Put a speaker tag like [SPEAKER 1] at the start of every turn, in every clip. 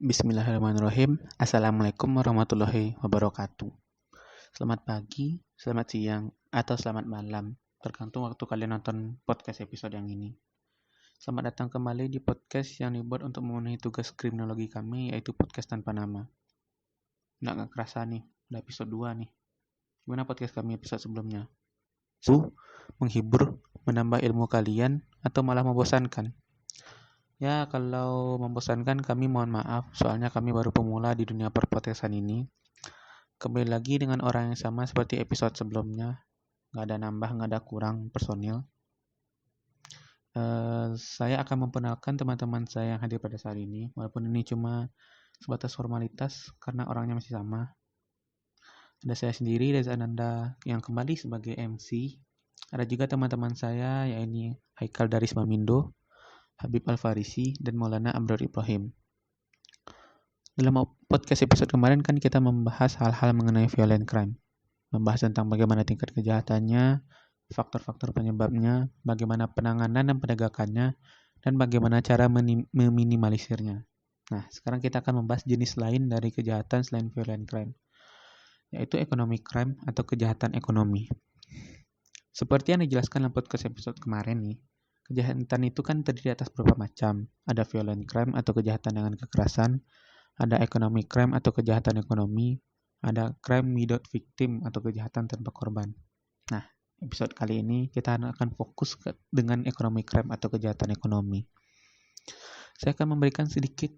[SPEAKER 1] Bismillahirrahmanirrahim. Assalamualaikum warahmatullahi wabarakatuh. Selamat pagi, selamat siang, atau selamat malam, tergantung waktu kalian nonton podcast episode yang ini. Selamat datang kembali di podcast yang dibuat untuk memenuhi tugas kriminologi kami, yaitu podcast tanpa nama. Nggak kerasa nih, udah episode 2 nih. Gimana podcast kami episode sebelumnya? Menghibur, menambah ilmu kalian, atau malah membosankan? Ya, kalau membosankan kami mohon maaf, soalnya kami baru pemula di dunia perpodcastan ini. Kembali lagi dengan orang yang sama seperti episode sebelumnya. Nggak ada nambah, nggak ada kurang personil. Saya akan memperkenalkan teman-teman saya yang hadir pada saat ini, walaupun ini cuma sebatas formalitas karena orangnya masih sama. Ada saya sendiri, Reza Ananda, yang kembali sebagai MC. Ada juga teman-teman saya, yaitu Haikal Daris Mamindo, Habib Al-Farisi, dan Maulana Abdur Ibrahim. Dalam podcast episode kemarin kan kita membahas hal-hal mengenai violent crime. Membahas tentang bagaimana tingkat kejahatannya, faktor-faktor penyebabnya, bagaimana penanganan dan penegakannya, dan bagaimana cara meminimalisirnya. Nah, sekarang kita akan membahas jenis lain dari kejahatan selain violent crime, yaitu economic crime atau kejahatan ekonomi. Seperti yang dijelaskan dalam podcast episode kemarin nih, kejahatan itu kan terdiri atas beberapa macam. Ada violent crime atau kejahatan dengan kekerasan, ada economic crime atau kejahatan ekonomi, ada crime without victim atau kejahatan tanpa korban. Nah, episode kali ini kita akan fokus dengan economic crime atau kejahatan ekonomi. Saya akan memberikan sedikit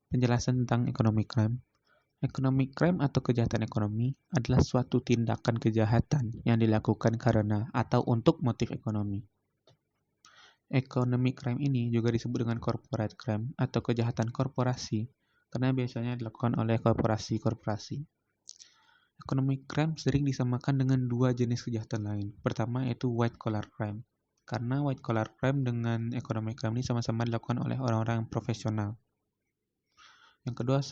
[SPEAKER 1] penjelasan tentang economic crime. Economic crime atau kejahatan ekonomi adalah suatu tindakan kejahatan yang dilakukan karena atau untuk motif ekonomi. Economic crime ini juga disebut dengan corporate crime atau kejahatan korporasi karena biasanya dilakukan oleh korporasi-korporasi. Economic crime sering disamakan dengan dua jenis kejahatan lain. Pertama yaitu white collar crime. Karena white collar crime dengan economic crime ini sama-sama dilakukan oleh orang-orang profesional. Yang kedua,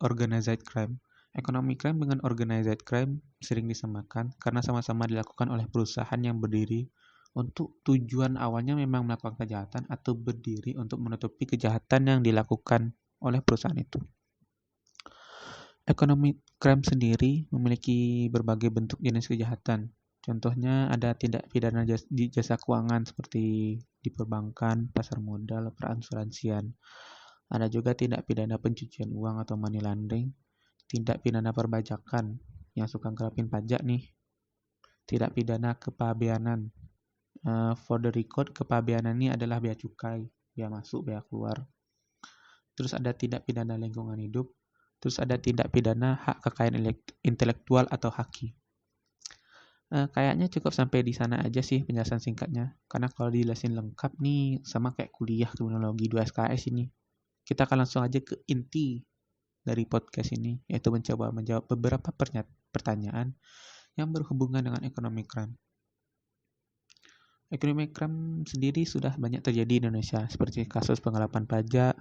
[SPEAKER 1] organized crime. Economic crime dengan organized crime sering disamakan karena sama-sama dilakukan oleh perusahaan yang berdiri untuk tujuan awalnya memang melakukan kejahatan atau berdiri untuk menutupi kejahatan yang dilakukan oleh perusahaan itu. Economic crime sendiri memiliki berbagai bentuk jenis kejahatan. Contohnya ada tindak pidana di jasa keuangan seperti di perbankan, pasar modal, perasuransian. Ada juga tindak pidana pencucian uang atau money laundering, tindak pidana perbajakan yang suka ngerapin pajak nih, tindak pidana kepabeanan. For the record, kepabeanan ini adalah bea cukai, bea masuk, bea keluar. Terus ada tindak pidana lingkungan hidup, terus ada tindak pidana hak kekayaan intelektual atau haki. Kayaknya cukup sampai di sana aja sih penjelasan singkatnya, karena kalau dijelasin lengkap nih sama kayak kuliah kriminologi 2 SKS ini. Kita akan langsung aja ke inti dari podcast ini, yaitu mencoba menjawab beberapa pertanyaan yang berhubungan dengan economic crime. Economic crime sendiri sudah banyak terjadi di Indonesia, seperti kasus penggelapan pajak,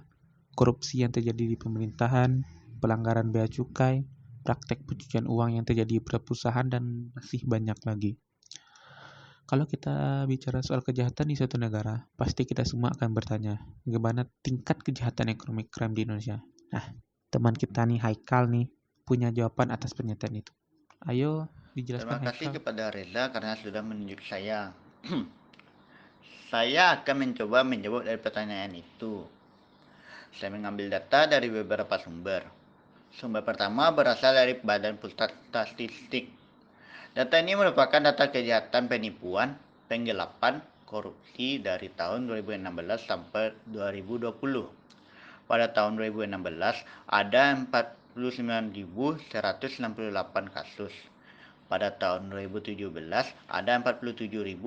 [SPEAKER 1] korupsi yang terjadi di pemerintahan, pelanggaran bea cukai, praktek pencucian uang yang terjadi di perusahaan, dan masih banyak lagi. Kalau kita bicara soal kejahatan di suatu negara, pasti kita semua akan bertanya, bagaimana tingkat kejahatan economic crime di Indonesia? Nah, teman kita nih, Haikal nih, punya jawaban atas pernyataan itu. Ayo, dijelaskan
[SPEAKER 2] Terima kasih
[SPEAKER 1] Haikal.
[SPEAKER 2] kepada Reza karena sudah menunjuk saya. Saya akan mencoba menjawab dari pertanyaan itu. Saya mengambil data dari beberapa sumber. Sumber pertama berasal dari Badan Pusat Statistik. Data ini merupakan data kejahatan penipuan, penggelapan, korupsi dari tahun 2016 sampai 2020. Pada tahun 2016 ada 49.168 kasus. Pada tahun 2017 ada 47.594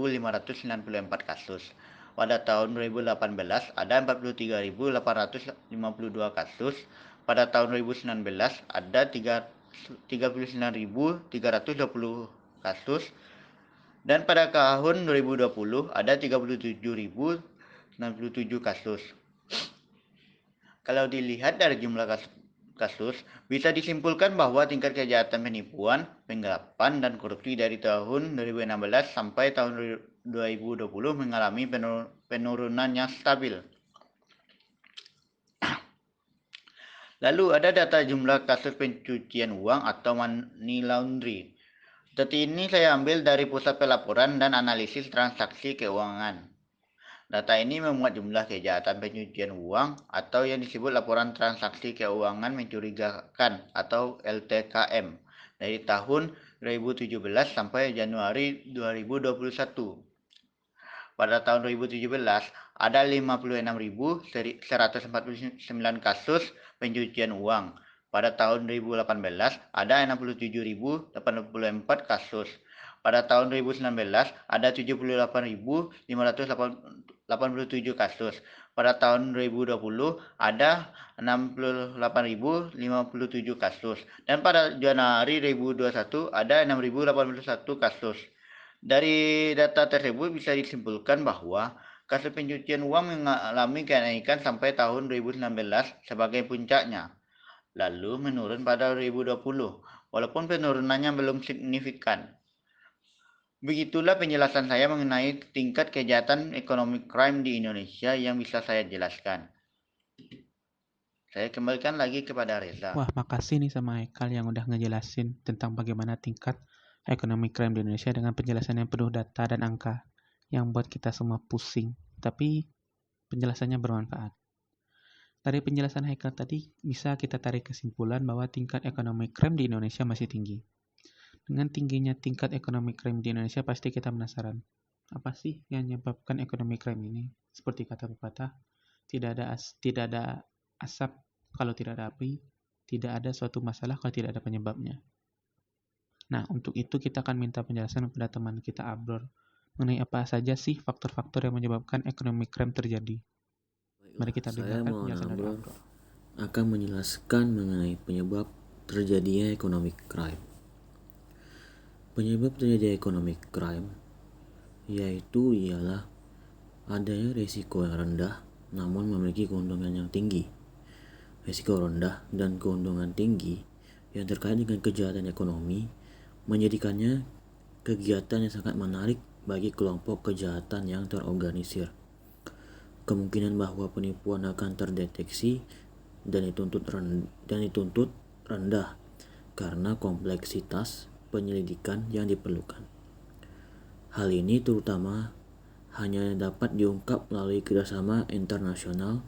[SPEAKER 2] kasus. Pada tahun 2018 ada 43.852 kasus. Pada tahun 2019 ada 39.320 kasus. Dan pada tahun 2020 ada 37.097 kasus. Kalau dilihat dari jumlah kasus, bisa disimpulkan bahwa tingkat kejahatan penipuan, penggelapan, dan korupsi dari tahun 2016 sampai tahun 2020 mengalami penurunan yang stabil. Lalu ada data jumlah kasus pencucian uang atau money laundry. Data ini saya ambil dari Pusat Pelaporan dan Analisis Transaksi Keuangan. Data ini memuat jumlah kejahatan pencucian uang atau yang disebut laporan transaksi keuangan mencurigakan atau LTKM dari tahun 2017 sampai Januari 2021. Pada tahun 2017 ada 56.149 kasus pencucian uang. Pada tahun 2018 ada 67.084 kasus. Pada tahun 2019 ada 78.587 kasus. Pada tahun 2020 ada 68.057 kasus. Dan pada Januari 2021 ada 6.081 kasus. Dari data tersebut bisa disimpulkan bahwa kasus pencucian uang mengalami kenaikan sampai tahun 2019 sebagai puncaknya, lalu menurun pada 2020, walaupun penurunannya belum signifikan. Begitulah penjelasan saya mengenai tingkat kejahatan economic crime di Indonesia yang bisa saya jelaskan. Saya kembalikan lagi kepada Reza.
[SPEAKER 1] Wah, makasih nih sama Haikal yang udah ngejelasin tentang bagaimana tingkat economic crime di Indonesia dengan penjelasan yang penuh data dan angka yang buat kita semua pusing, tapi penjelasannya bermanfaat. Dari penjelasan Haikal tadi, bisa kita tarik kesimpulan bahwa tingkat economic crime di Indonesia masih tinggi. Dengan tingginya tingkat economic crime di Indonesia, pasti kita penasaran, apa sih yang menyebabkan economic crime ini? Seperti kata pepatah, tidak ada asap kalau tidak ada api, tidak ada suatu masalah kalau tidak ada penyebabnya. Nah, untuk itu kita akan minta penjelasan kepada teman kita Abror mengenai apa saja sih faktor-faktor yang menyebabkan economic crime terjadi. Mari kita dengarkan penjelasan dari Abror.
[SPEAKER 3] Akan menjelaskan mengenai penyebab terjadinya economic crime. Penyebab terjadinya economic crime yaitu ialah adanya risiko yang rendah namun memiliki keuntungan yang tinggi. Risiko rendah dan keuntungan tinggi yang terkait dengan kejahatan ekonomi menjadikannya kegiatan yang sangat menarik bagi kelompok kejahatan yang terorganisir. Kemungkinan bahwa penipuan akan terdeteksi dan dituntut rendah karena kompleksitas penyelidikan yang diperlukan. Hal ini terutama hanya dapat diungkap melalui kerjasama internasional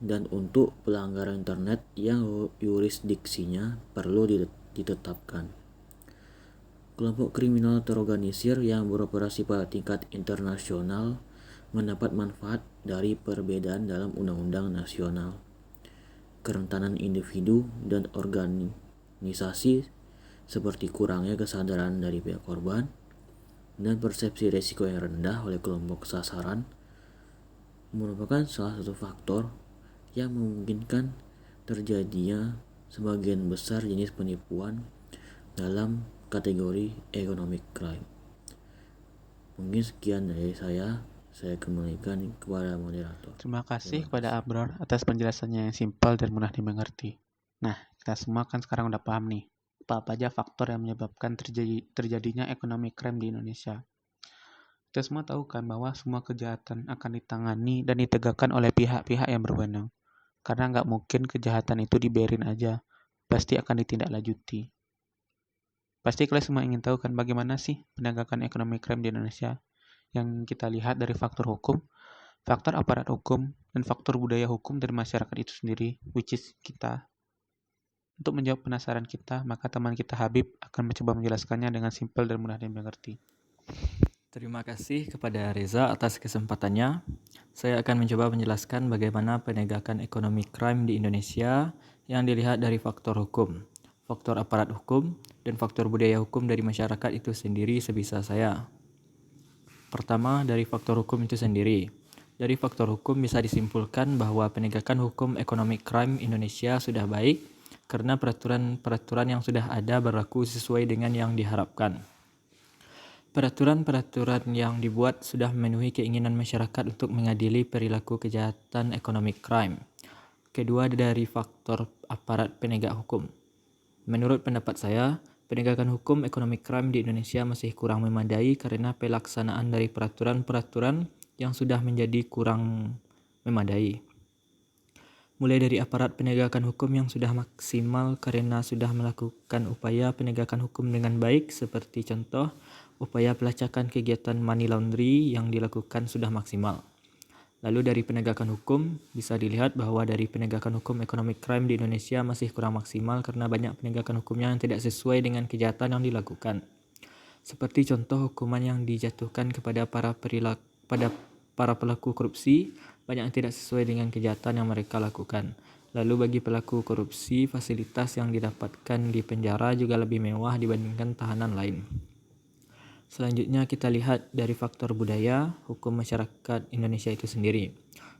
[SPEAKER 3] dan untuk pelanggaran internet yang yurisdiksinya perlu ditetapkan. Kelompok kriminal terorganisir yang beroperasi pada tingkat internasional mendapat manfaat dari perbedaan dalam undang-undang nasional, kerentanan individu dan organisasi seperti kurangnya kesadaran dari pihak korban dan persepsi risiko yang rendah oleh kelompok sasaran merupakan salah satu faktor yang memungkinkan terjadinya sebagian besar jenis penipuan dalam kategori economic crime. Mungkin sekian dari saya kembalikan kepada moderator.
[SPEAKER 1] Terima kasih kepada Abror atas penjelasannya yang simpel dan mudah dimengerti. Nah, kita semua kan sekarang udah paham nih, apa aja faktor yang menyebabkan terjadinya economic crime di Indonesia. Kita semua tahu kan bahwa semua kejahatan akan ditangani dan ditegakkan oleh pihak-pihak yang berwenang. Karena nggak mungkin kejahatan itu dibiarin aja, pasti akan ditindaklanjuti. Pasti kalian semua ingin tahu kan bagaimana sih penegakan economic crime di Indonesia? Yang kita lihat dari faktor hukum, faktor aparat hukum, dan faktor budaya hukum dari masyarakat itu sendiri, which is kita. Untuk menjawab penasaran kita, maka teman kita Habib akan mencoba menjelaskannya dengan simpel dan mudah dimengerti.
[SPEAKER 4] Terima kasih kepada Reza atas kesempatannya. Saya akan mencoba menjelaskan bagaimana penegakan ekonomi crime di Indonesia yang dilihat dari faktor hukum, faktor aparat hukum, dan faktor budaya hukum dari masyarakat itu sendiri sebisa saya. Pertama, dari faktor hukum itu sendiri. Dari faktor hukum bisa disimpulkan bahwa penegakan hukum economic crime Indonesia sudah baik karena peraturan-peraturan yang sudah ada berlaku sesuai dengan yang diharapkan. Peraturan-peraturan yang dibuat sudah memenuhi keinginan masyarakat untuk mengadili perilaku kejahatan economic crime. Kedua, dari faktor aparat penegak hukum. Menurut pendapat saya, penegakan hukum economic crime di Indonesia masih kurang memadai karena pelaksanaan dari peraturan-peraturan yang sudah menjadi kurang memadai. mulai dari aparat penegakan hukum yang sudah maksimal karena sudah melakukan upaya penegakan hukum dengan baik, seperti contoh upaya pelacakan kegiatan money laundry yang dilakukan sudah maksimal. Lalu dari penegakan hukum, bisa dilihat bahwa dari penegakan hukum economic crime di Indonesia masih kurang maksimal karena banyak penegakan hukumnya yang tidak sesuai dengan kejahatan yang dilakukan. Seperti contoh hukuman yang dijatuhkan kepada para pelaku korupsi, banyak yang tidak sesuai dengan kejahatan yang mereka lakukan. Lalu bagi pelaku korupsi, fasilitas yang didapatkan di penjara juga lebih mewah dibandingkan tahanan lain. Selanjutnya kita lihat dari faktor budaya hukum masyarakat Indonesia itu sendiri.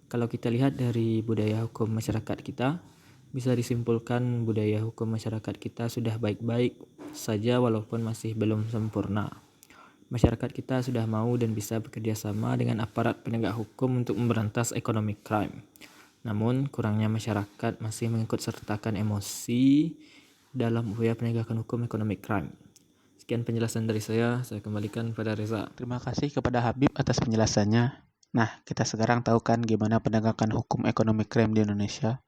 [SPEAKER 4] Kalau kita lihat dari budaya hukum masyarakat kita, bisa disimpulkan budaya hukum masyarakat kita sudah baik-baik saja walaupun masih belum sempurna. Masyarakat kita sudah mau dan bisa bekerja sama dengan aparat penegak hukum untuk memberantas economic crime. Namun, kurangnya masyarakat masih mengikut sertakan emosi dalam upaya penegakan hukum economic crime. Sekian penjelasan dari saya kembalikan pada Reza.
[SPEAKER 1] Terima kasih kepada Habib atas penjelasannya. Nah, kita sekarang tahu kan gimana penegakan hukum economic crime di Indonesia.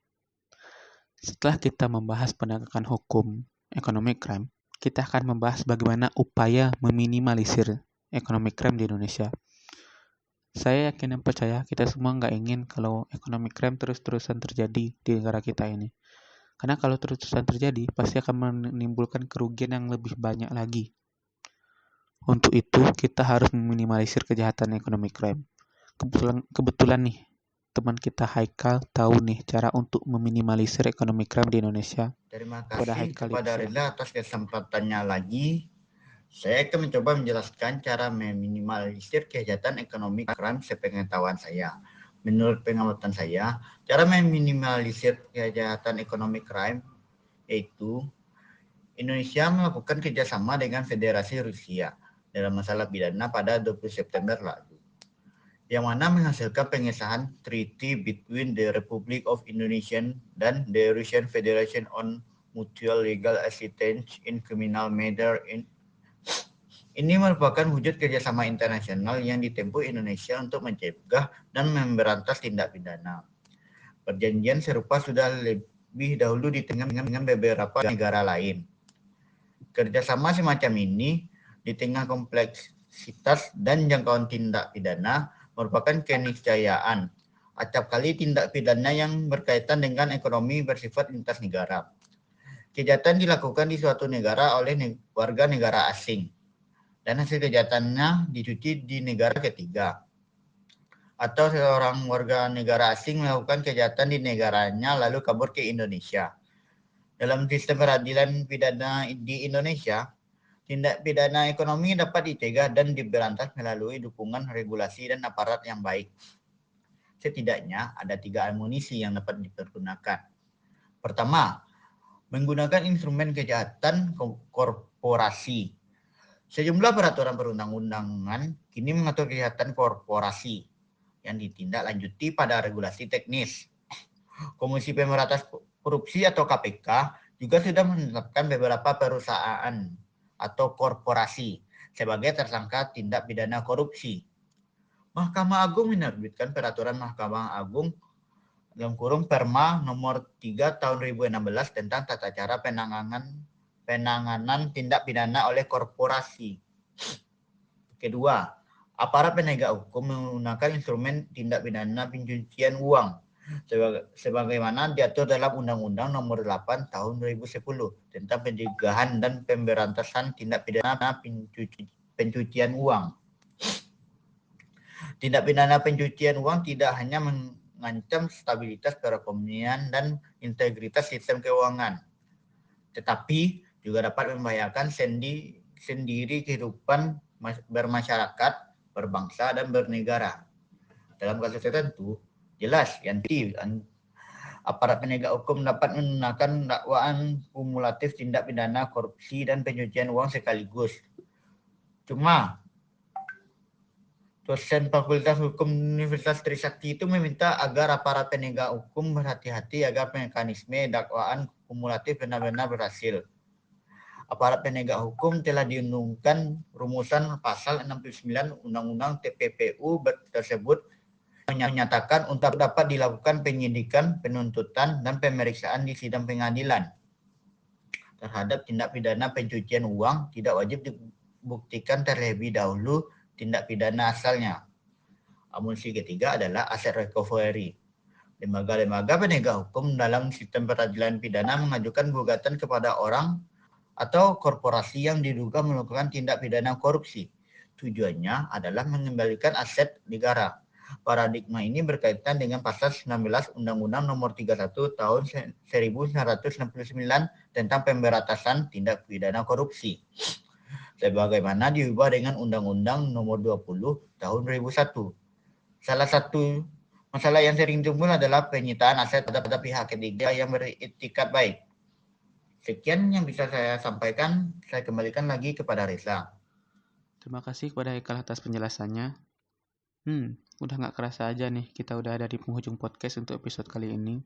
[SPEAKER 1] Setelah kita membahas penegakan hukum economic crime, kita akan membahas bagaimana upaya meminimalisir economic crime di Indonesia. Saya yakin dan percaya kita semua nggak ingin kalau economic crime terus-terusan terjadi di negara kita ini. Karena kalau terus-terusan terjadi, pasti akan menimbulkan kerugian yang lebih banyak lagi. Untuk itu, kita harus meminimalisir kejahatan economic crime. Kebetulan nih, teman kita Haikal tahu nih cara untuk meminimalisir economic crime di Indonesia.
[SPEAKER 2] Terima
[SPEAKER 1] Kepada
[SPEAKER 2] kasih
[SPEAKER 1] Haikal
[SPEAKER 2] kepada
[SPEAKER 1] itu,
[SPEAKER 2] Reza atas kesempatannya lagi. Saya akan mencoba menjelaskan cara meminimalisir kejahatan ekonomi crime sepengetahuan saya. Menurut pengamatan saya, cara meminimalisir kejahatan ekonomi crime yaitu Indonesia melakukan kerjasama dengan Federasi Rusia dalam masalah pidana pada 20 September lalu, yang mana menghasilkan pengesahan Treaty between the Republic of Indonesia dan the Russian Federation on Mutual Legal Assistance in Criminal Matter. Ini merupakan wujud kerjasama internasional yang ditempuh Indonesia untuk mencegah dan memberantas tindak pidana. Perjanjian serupa sudah lebih dahulu ditengah dengan beberapa negara lain. Kerjasama semacam ini di tengah kompleksitas dan jangkauan tindak pidana merupakan keniscayaan. Acap kali tindak pidana yang berkaitan dengan ekonomi bersifat lintas negara. Kejahatan dilakukan di suatu negara oleh warga negara asing, dan hasil kejahatannya dicuci di negara ketiga. Atau seorang warga negara asing melakukan kejahatan di negaranya lalu kabur ke Indonesia. Dalam sistem peradilan pidana di Indonesia, tindak pidana ekonomi dapat dicegah dan diberantas melalui dukungan regulasi dan aparat yang baik. Setidaknya ada 3 amunisi yang dapat dipergunakan. Pertama, menggunakan instrumen kejahatan korporasi. Sejumlah peraturan perundang-undangan kini mengatur kejahatan korporasi yang ditindaklanjuti pada regulasi teknis. Komisi Pemberantasan Korupsi atau KPK juga sudah menetapkan beberapa perusahaan atau korporasi sebagai tersangka tindak pidana korupsi. Mahkamah Agung menerbitkan peraturan Mahkamah Agung dalam kurung Perma nomor 3 tahun 2016 tentang tata cara penanganan tindak pidana oleh korporasi. Kedua, aparat penegak hukum menggunakan instrumen tindak pidana pencucian uang sebagaimana diatur dalam Undang-Undang Nomor 8 Tahun 2010 tentang pencegahan dan pemberantasan tindak pidana pencucian uang. Tindak pidana pencucian uang tidak hanya mengancam stabilitas perekonomian dan integritas sistem keuangan, tetapi juga dapat membahayakan sendiri kehidupan bermasyarakat, berbangsa, dan bernegara. Dalam kasus tertentu, jelas aparat penegak hukum dapat menggunakan dakwaan kumulatif tindak pidana korupsi dan pencucian uang sekaligus. Cuma dosen Fakultas Hukum Universitas Trisakti itu meminta agar aparat penegak hukum berhati-hati agar mekanisme dakwaan kumulatif benar-benar berhasil. Aparat penegak hukum telah diundangkan rumusan pasal 69 Undang-Undang TPPU tersebut menyatakan untuk dapat dilakukan penyidikan, penuntutan, dan pemeriksaan di sidang pengadilan. Terhadap tindak pidana pencucian uang tidak wajib dibuktikan terlebih dahulu tindak pidana asalnya. Amunisi ketiga adalah aset recovery. Lembaga-lembaga penegak hukum dalam sistem peradilan pidana mengajukan gugatan kepada orang atau korporasi yang diduga melakukan tindak pidana korupsi. Tujuannya adalah mengembalikan aset negara. Paradigma ini berkaitan dengan pasal 19 Undang-Undang Nomor 31 Tahun 1969 tentang pemberantasan tindak pidana korupsi, sebagaimana diubah dengan Undang-Undang Nomor 20 Tahun 2001. Salah satu masalah yang sering timbul adalah penyitaan aset pada pihak ketiga yang beretikat baik. Sekian yang bisa saya sampaikan. Saya kembalikan lagi kepada Reza.
[SPEAKER 1] Terima kasih kepada Haikal atas penjelasannya. Udah nggak kerasa aja nih, kita udah ada di penghujung podcast untuk episode kali ini.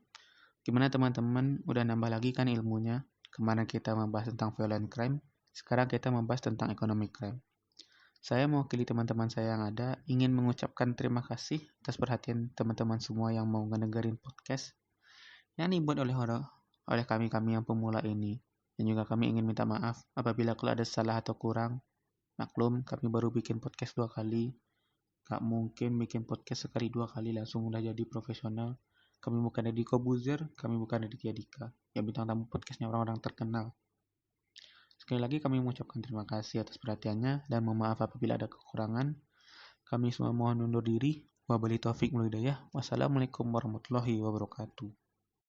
[SPEAKER 1] Gimana teman-teman, udah nambah lagi kan ilmunya? Kemana kita membahas tentang violent crime, sekarang kita membahas tentang economic crime. Saya mewakili teman-teman saya yang ada, ingin mengucapkan terima kasih atas perhatian teman-teman semua yang mau ngedengerin podcast yang dibuat oleh kami yang pemula ini. Dan juga kami ingin minta maaf apabila kalau ada salah atau kurang. Maklum, kami baru bikin podcast 2 kali. Gak mungkin bikin podcast sekali 2 kali langsung udah jadi profesional. Kami bukan Deddy Kobuzer, kami bukan Deddy Dika, yang bintang tamu podcastnya orang-orang terkenal. Sekali lagi kami mengucapkan terima kasih atas perhatiannya dan mohon maaf apabila ada kekurangan. Kami semua mohon undur diri. Wabillahi taufik wal hidayah. Wassalamualaikum warahmatullahi wabarakatuh.